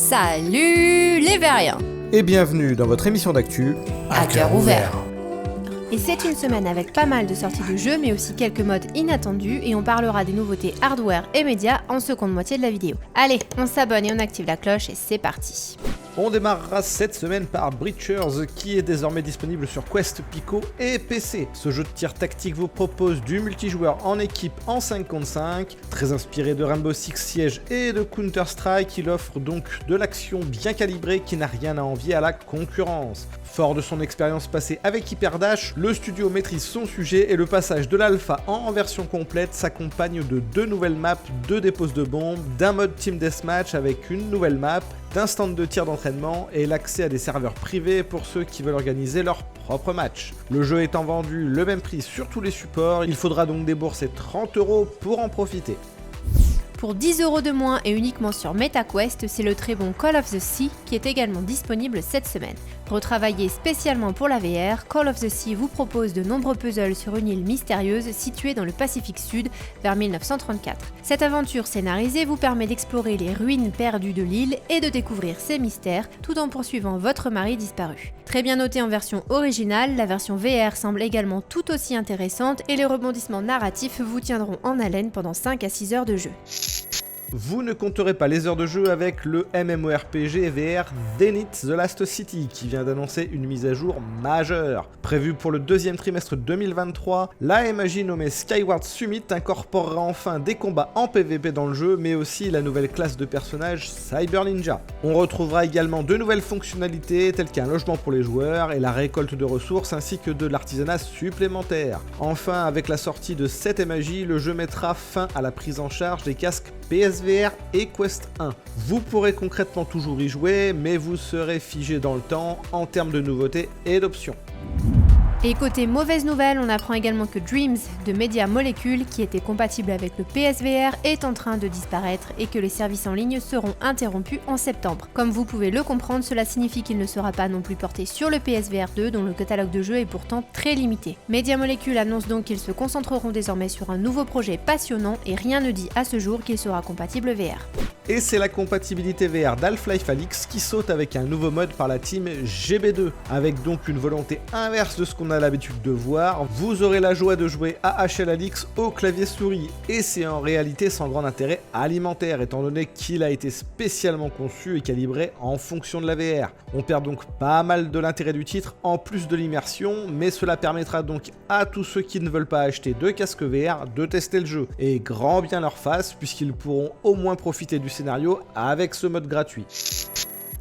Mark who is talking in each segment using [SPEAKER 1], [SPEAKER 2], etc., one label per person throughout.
[SPEAKER 1] Salut les Veriens
[SPEAKER 2] Et bienvenue dans votre émission d'actu
[SPEAKER 1] à cœur ouvert. Et c'est une semaine avec pas mal de sorties de jeux, mais aussi quelques modes inattendus, et on parlera des nouveautés hardware et médias en seconde moitié de la vidéo. Allez, on s'abonne et on active la cloche et c'est parti.
[SPEAKER 2] On démarrera cette semaine par Breachers, qui est désormais disponible sur Quest, Pico et PC. Ce jeu de tir tactique vous propose du multijoueur en équipe en 5 contre 5. Très inspiré de Rainbow Six Siege et de Counter-Strike, il offre donc de l'action bien calibrée qui n'a rien à envier à la concurrence. Fort de son expérience passée avec Hyperdash, le studio maîtrise son sujet et le passage de l'alpha en version complète s'accompagne de 2 nouvelles maps, 2 déposes de bombes, d'un mode Team Deathmatch avec une nouvelle map, d'un stand de tir d'entraînement et l'accès à des serveurs privés pour ceux qui veulent organiser leur propre match. Le jeu étant vendu le même prix sur tous les supports, il faudra donc débourser 30 € pour en profiter.
[SPEAKER 1] Pour 10 € de moins et uniquement sur MetaQuest, c'est le très bon Call of the Sea qui est également disponible cette semaine. Retravaillé spécialement pour la VR, Call of the Sea vous propose de nombreux puzzles sur une île mystérieuse située dans le Pacifique Sud vers 1934. Cette aventure scénarisée vous permet d'explorer les ruines perdues de l'île et de découvrir ses mystères tout en poursuivant votre mari disparu. Très bien noté en version originale, la version VR semble également tout aussi intéressante et les rebondissements narratifs vous tiendront en haleine pendant 5 à 6 heures de jeu.
[SPEAKER 2] Vous ne compterez pas les heures de jeu avec le MMORPG VR Zenith The Last City qui vient d'annoncer une mise à jour majeure. Prévue pour le deuxième trimestre 2023, la MAJ nommée Skyward Summit incorporera enfin des combats en PvP dans le jeu, mais aussi la nouvelle classe de personnage Cyber Ninja. On retrouvera également de nouvelles fonctionnalités telles qu'un logement pour les joueurs et la récolte de ressources ainsi que de l'artisanat supplémentaire. Enfin, avec la sortie de cette MAJ, le jeu mettra fin à la prise en charge des casques PSVR et Quest 1. Vous pourrez concrètement toujours y jouer, mais vous serez figé dans le temps en termes de nouveautés et d'options.
[SPEAKER 1] Et côté mauvaise nouvelle, on apprend également que Dreams de Media Molecule, qui était compatible avec le PSVR, est en train de disparaître et que les services en ligne seront interrompus en septembre. Comme vous pouvez le comprendre, cela signifie qu'il ne sera pas non plus porté sur le PSVR 2, dont le catalogue de jeux est pourtant très limité. Media Molecule annonce donc qu'ils se concentreront désormais sur un nouveau projet passionnant et rien ne dit à ce jour qu'il sera compatible VR.
[SPEAKER 2] Et c'est la compatibilité VR d'Half-Life Alyx qui saute avec un nouveau mode par la team GB2. Avec donc une volonté inverse de ce qu'on a l'habitude de voir, vous aurez la joie de jouer à HL Alyx au clavier souris. Et c'est en réalité sans grand intérêt alimentaire, étant donné qu'il a été spécialement conçu et calibré en fonction de la VR. On perd donc pas mal de l'intérêt du titre en plus de l'immersion, mais cela permettra donc à tous ceux qui ne veulent pas acheter de casque VR de tester le jeu. Et grand bien leur face, puisqu'ils pourront au moins profiter du scénario avec ce mode gratuit.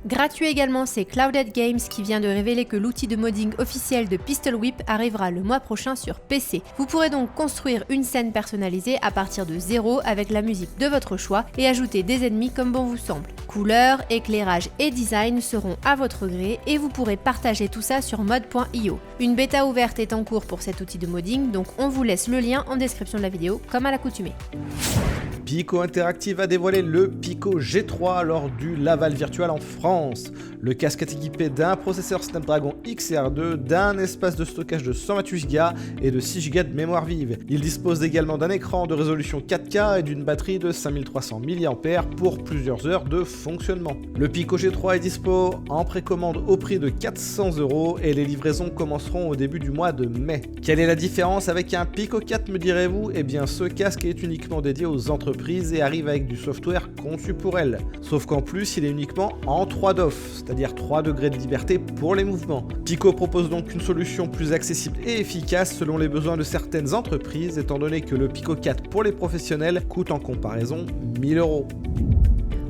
[SPEAKER 1] Gratuit également, c'est Clouded Games qui vient de révéler que l'outil de modding officiel de Pistol Whip arrivera le mois prochain sur PC. Vous pourrez donc construire une scène personnalisée à partir de zéro avec la musique de votre choix et ajouter des ennemis comme bon vous semble. Couleurs, éclairage et design seront à votre gré et vous pourrez partager tout ça sur mod.io. Une bêta ouverte est en cours pour cet outil de modding, donc on vous laisse le lien en description de la vidéo comme à l'accoutumée.
[SPEAKER 2] Pico Interactive a dévoilé le Pico G3 lors du Laval Virtual en France. Le casque est équipé d'un processeur Snapdragon XR2, d'un espace de stockage de 128 Go et de 6 Go de mémoire vive. Il dispose également d'un écran de résolution 4K et d'une batterie de 5300 mAh pour plusieurs heures de fonctionnement. Le Pico G3 est dispo en précommande au prix de 400 € et les livraisons commenceront au début du mois de mai. Quelle est la différence avec un Pico 4, me direz-vous ? Eh bien, ce casque est uniquement dédié aux entreprises et arrive avec du software conçu pour elles. Sauf qu'en plus, il est uniquement en 3 DOF, c'est-à-dire 3 degrés de liberté pour les mouvements. Pico propose donc une solution plus accessible et efficace selon les besoins de certaines entreprises, étant donné que le Pico 4 pour les professionnels coûte en comparaison 1000 €.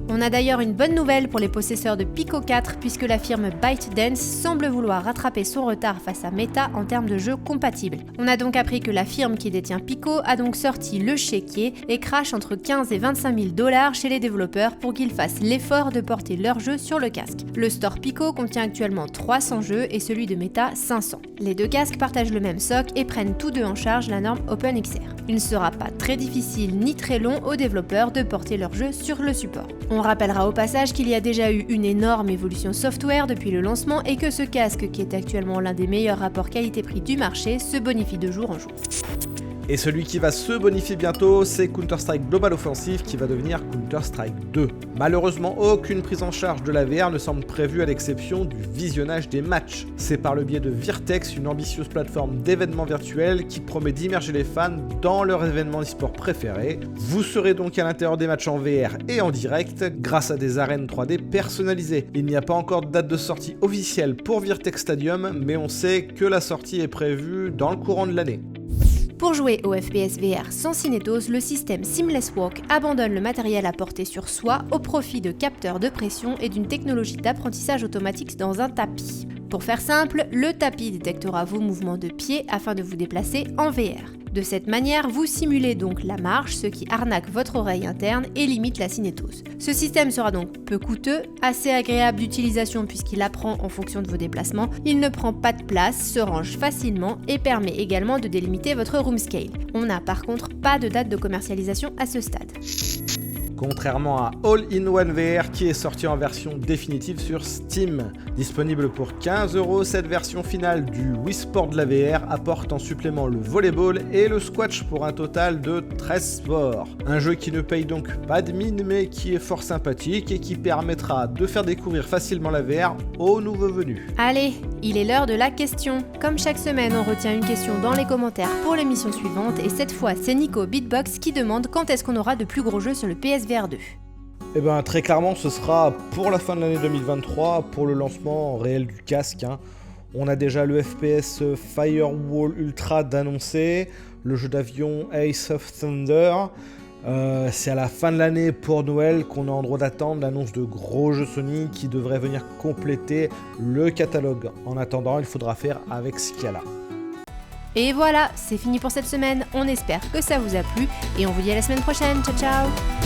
[SPEAKER 1] On a d'ailleurs une bonne nouvelle pour les possesseurs de Pico 4 puisque la firme ByteDance semble vouloir rattraper son retard face à Meta en termes de jeux compatibles. On a donc appris que la firme qui détient Pico a donc sorti le chéquier et crache entre 15 et 25 000 $ chez les développeurs pour qu'ils fassent l'effort de porter leurs jeux sur le casque. Le store Pico contient actuellement 300 jeux et celui de Meta 500. Les deux casques partagent le même socle et prennent tous deux en charge la norme OpenXR. Il ne sera pas très difficile ni très long aux développeurs de porter leurs jeux sur le support. On rappellera au passage qu'il y a déjà eu une énorme évolution software depuis le lancement et que ce casque, qui est actuellement l'un des meilleurs rapports qualité-prix du marché, se bonifie de jour en jour.
[SPEAKER 2] Et celui qui va se bonifier bientôt, c'est Counter-Strike Global Offensive qui va devenir Counter-Strike 2. Malheureusement, aucune prise en charge de la VR ne semble prévue à l'exception du visionnage des matchs. C'est par le biais de Virtex, une ambitieuse plateforme d'événements virtuels qui promet d'immerger les fans dans leur événement e-sport préféré. Vous serez donc à l'intérieur des matchs en VR et en direct grâce à des arènes 3D personnalisées. Il n'y a pas encore de date de sortie officielle pour Virtex Stadium, mais on sait que la sortie est prévue dans le courant de l'année.
[SPEAKER 1] Pour jouer au FPS VR sans cinétose, le système Seamless Walk abandonne le matériel à porter sur soi au profit de capteurs de pression et d'une technologie d'apprentissage automatique dans un tapis. Pour faire simple, le tapis détectera vos mouvements de pied afin de vous déplacer en VR. De cette manière, vous simulez donc la marche, ce qui arnaque votre oreille interne et limite la cinétose. Ce système sera donc peu coûteux, assez agréable d'utilisation puisqu'il apprend en fonction de vos déplacements, il ne prend pas de place, se range facilement et permet également de délimiter votre room scale. On n'a par contre pas de date de commercialisation à ce stade.
[SPEAKER 2] Contrairement à All-in-One VR qui est sorti en version définitive sur Steam. Disponible pour 15€, cette version finale du Wii Sport de la VR apporte en supplément le volleyball et le squash pour un total de 13 sports. Un jeu qui ne paye donc pas de mine mais qui est fort sympathique et qui permettra de faire découvrir facilement la VR aux nouveaux venus.
[SPEAKER 1] Allez, il est l'heure de la question. Comme chaque semaine, on retient une question dans les commentaires pour l'émission suivante et cette fois c'est Nico Beatbox qui demande quand est-ce qu'on aura de plus gros jeux sur le PSVR 2.
[SPEAKER 2] Eh ben très clairement ce sera pour la fin de l'année 2023 pour le lancement réel du casque. On a déjà le FPS Firewall Ultra d'annoncer, le jeu d'avion Ace of Thunder. C'est à la fin de l'année pour Noël qu'on a en droit d'attendre l'annonce de gros jeux Sony qui devraient venir compléter le catalogue. En attendant, il faudra faire avec ce qu'il y a là.
[SPEAKER 1] Et voilà, c'est fini pour cette semaine. On espère que ça vous a plu et on vous dit à la semaine prochaine. Ciao ciao.